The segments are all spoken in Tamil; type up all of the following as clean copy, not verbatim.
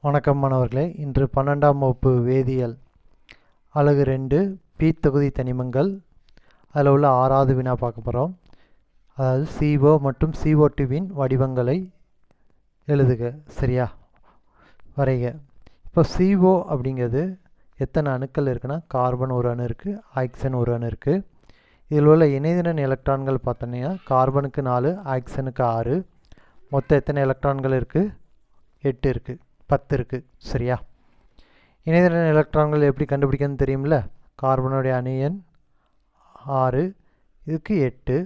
வணக்கம் மாணவர்களே, இன்று 12ஆம் வகுப்பு வேதியியல் அலகு 2 பி தொகுதி தனிமங்கள் அதில் உள்ள 6வது வினா பார்க்க போகிறோம். அதாவது CO மற்றும் CO2வின் வடிவங்களை எழுதுக. சரியா, வரைக. இப்போ CO அப்படிங்கிறது எத்தனை அணுக்கள் இருக்குன்னா, கார்பன் ஒரு அணு இருக்குது, ஆக்சிஜன் ஒரு அணு இருக்குது. இதில் உள்ள இணைதிறன் எலக்ட்ரான்கள் பார்த்தோன்னா கார்பனுக்கு 4, ஆக்சிஜனுக்கு 6. மொத்தம் எத்தனை எலக்ட்ரான்கள் இருக்குது? 8 இருக்குது, 10 இருக்குது. சரியா, இணைதிறன் எலக்ட்ரான்கள் எப்படி கண்டுபிடிக்கணும்னு தெரியுமில்ல. கார்பனுடைய அணு எண் 6, இதுக்கு 8.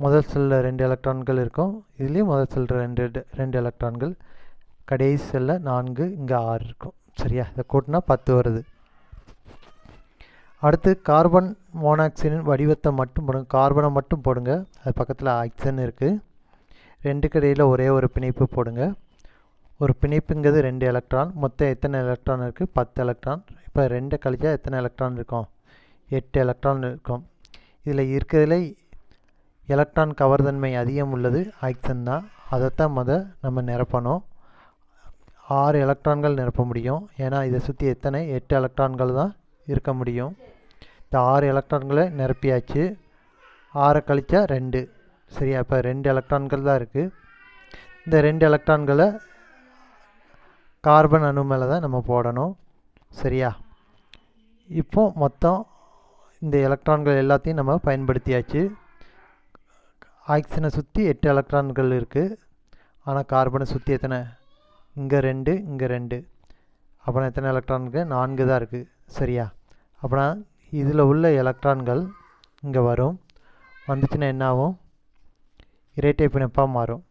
முதல் செல்லில் 2 எலக்ட்ரான்கள் இருக்கும், இதுலேயும் முதல் செல்லில் 2 எலக்ட்ரான்கள், கடைசி செல்லில் 4, இங்கே 6 இருக்கும். சரியா, இதை கூட்டினா 10 வருது. அடுத்து கார்பன் மோனாக்சைடின் வடிவத்தை மட்டும் போடுங்க, கார்பனை மட்டும் போடுங்க. அது பக்கத்தில் ஆக்சிஜன் இருக்குது, ரெண்டுக்கு இடையில் ஒரே ஒரு பிணைப்பு போடுங்க. ஒரு பிணைப்புங்கிறது 2 எலக்ட்ரான். மொத்தம் எத்தனை எலக்ட்ரான் இருக்குது? 10 எலக்ட்ரான். இப்போ 2 கழிச்சா எத்தனை எலக்ட்ரான் இருக்கும்? 8 எலக்ட்ரான் இருக்கும். இதில் இருக்கிறதுல எலக்ட்ரான் கவர்தன்மை அதிகம் உள்ளது ஆக்சிஜன் தான். அதைத்தான் நம்ம நிரப்பணும். 6 எலக்ட்ரான்கள் நிரப்ப முடியும். ஏன்னா இதை சுற்றி எத்தனை? 8 எலக்ட்ரான்கள் தான் இருக்க முடியும். இந்த 6 எலக்ட்ரான்களை நிரப்பியாச்சு. 6 கழிச்சா 2. சரியா, இப்போ 2 எலக்ட்ரான்கள் தான் இருக்குது. இந்த 2 எலக்ட்ரான்களை கார்பன் அணு மேலே தான் நம்ம போடணும். சரியா, இப்போ மொத்தம் இந்த எலக்ட்ரான்கள் எல்லாத்தையும் நம்ம பயன்படுத்தியாச்சு. ஆக்சிஜனை சுற்றி 8 எலக்ட்ரான்கள் இருக்குது, ஆனால் கார்பனை சுற்றி எத்தனை? இங்கே 2, இங்கே 2. அப்புறம் எத்தனை எலக்ட்ரானுக்கு? 4 தான் இருக்குது. சரியா, அப்புறம் இதில் உள்ள எலக்ட்ரான்கள் இங்கே வரும். வந்துச்சுன்னா என்ன ஆகும்? இரட்டை பிணைப்பாக மாறும்.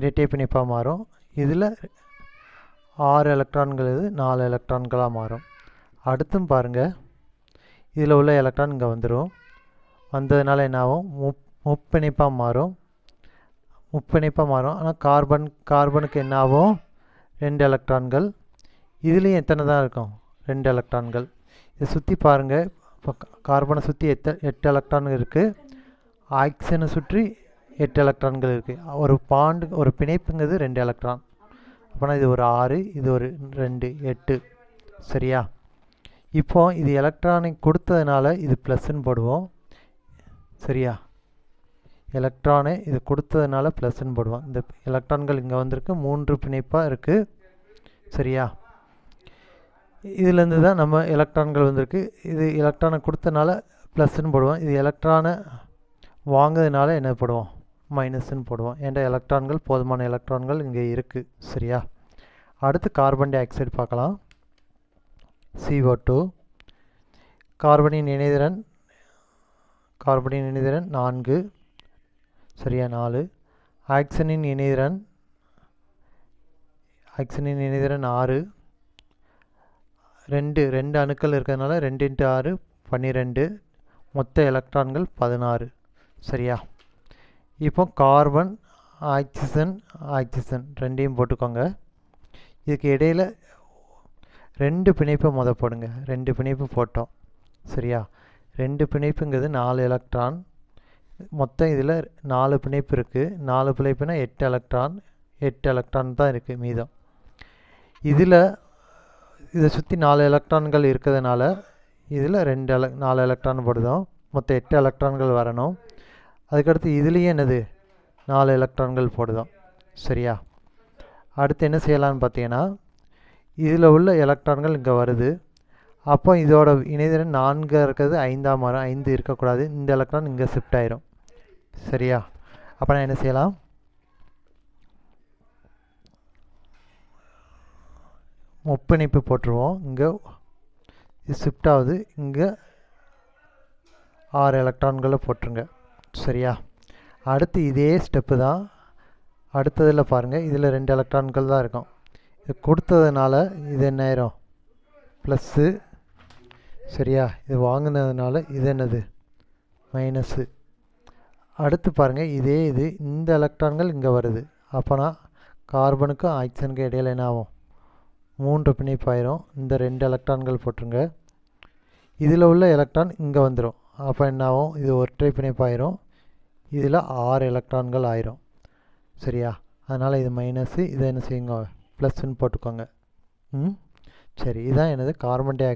இரட்டை பிணைப்பாக மாறும். இதில் 6 எலக்ட்ரான்கள், இது 4 எலக்ட்ரான்களாக மாறும். அடுத்தும் பாருங்கள், இதில் உள்ள எலக்ட்ரான் இங்கே வந்துடும். வந்ததுனால என்ன ஆகும்? முப்பிணைப்பாக மாறும். முப்பிணைப்பாக மாறும். ஆனால் கார்பனுக்கு என்ன ஆகும்? 2 எலக்ட்ரான்கள். இதுலேயும் எத்தனை தான் இருக்கும்? 2 எலக்ட்ரான்கள். இதை சுற்றி பாருங்கள். இப்போ கார்பனை சுற்றி 8 எலக்ட்ரான்கள் இருக்குது, ஆக்சிஜனை சுற்றி 8 எலக்ட்ரான்கள் இருக்குது. ஒரு பிணைப்புங்கிறது 2 எலக்ட்ரான். அப்போனா இது ஒரு 6, இது ஒரு 2, 8. சரியா, இப்போ இது எலக்ட்ரானிக் கொடுத்ததுனால இது ப்ளஸ்ன்னு போடுவோம். சரியா, எலக்ட்ரானை இது கொடுத்ததுனால ப்ளஸ்ன்னு போடுவோம். இந்த எலக்ட்ரான்கள் இங்கே வந்திருக்கு, 3 பிணைப்பாக இருக்குது. சரியா, இதுலேருந்து தான் நம்ம எலக்ட்ரான்கள் வந்திருக்கு. இது எலக்ட்ரானை கொடுத்தனால ப்ளஸ்ன்னு போடுவோம். இது எலக்ட்ரானை வாங்குறதுனால என்ன போடுவோம்? மைனஸ்ன்னு போடுவோம். ஏன்டா எலக்ட்ரான்கள், போதுமான எலக்ட்ரான்கள் இங்கே இருக்குது. சரியா, அடுத்து கார்பன் டை ஆக்சைடு பார்க்கலாம். CO2. கார்பனின் இணைதிறன் 4. சரியா, 4. ஆக்சிஜனின் இணைதிறன் 6. 2 அணுக்கள் இருக்கிறதுனால 2 × 6 12. மொத்த எலக்ட்ரான்கள் 16. சரியா, இப்போ கார்பன், ஆக்சிஜன் ரெண்டையும் போட்டுக்கோங்க. இதுக்கு இடையில் 2 பிணைப்பை போடுங்க. 2 பிணைப்பு போட்டோம். சரியா, 2 பிணைப்புங்கிறது 4 எலக்ட்ரான். மொத்தம் இதில் 4 பிணைப்பு இருக்குது. 4 பிணைப்புனா 8 எலக்ட்ரான் தான் இருக்குது மீதம். இதை சுற்றி 4 எலக்ட்ரான்கள் இருக்கிறதுனால இதில் 4 எலக்ட்ரான் போடுதோம். மொத்தம் 8 எலக்ட்ரான்கள் வரணும். அதுக்கடுத்து இதுலேயும் என்னது? 4 எலக்ட்ரான்கள் போடுதோம். சரியா, அடுத்து என்ன செய்யலான்னு பார்த்தீங்கன்னா, இதில் உள்ள எலக்ட்ரான்கள் இங்கே வருது. அப்போ இதோட இணைதிறன் 4 இருக்கிறது 5ஆக மாறும். 5 இருக்கக்கூடாது. இந்த எலக்ட்ரான் இங்கே ஷிஃப்ட் ஆயிரும். சரியா, அப்போ நான் என்ன செய்யலாம்? முப்பிணைப்பு போட்டுருவோம். இங்கே இது ஷிஃப்ட் ஆகுது. இங்கே 6 எலக்ட்ரான்களை போட்டுருங்க. சரியா, அடுத்து இதே ஸ்டெப்பு தான். அடுத்ததில் பாருங்கள், இதில் 2 எலக்ட்ரான்கள் தான் இருக்கும். இது கொடுத்ததுனால இது என்ன ஆயிரும்? ப்ளஸ்ஸு. சரியா, இது வாங்கினதுனால இது என்னது? மைனஸு. அடுத்து பாருங்கள், இந்த எலக்ட்ரான்கள் இங்கே வருது. அப்போனா கார்பனுக்கும் ஆக்சிஜனுக்கும் இடையில் என்ன ஆகும்? 3 பிணைப்பு ஆயிரும். இந்த 2 எலக்ட்ரான்கள் போட்டுருங்க. இதில் உள்ள எலக்ட்ரான் இங்கே வந்துடும். அப்போ என்ன ஆகும்? இது ஒற்றை பிணைப்பு ஆயிரும். இதில் 6 எலக்ட்ரான்கள் ஆயிரும். சரியா, அதனால் இது மைனஸு. இதை என்ன செய்யுங்க? ப்ளஸ்ன்னு போட்டுக்கோங்க. சரி, இதுதான் எனது கார்பன் டை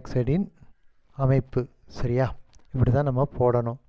ஆக்சைடின் அமைப்பு. சரியா, இப்படி தான் நம்ம போடணும்.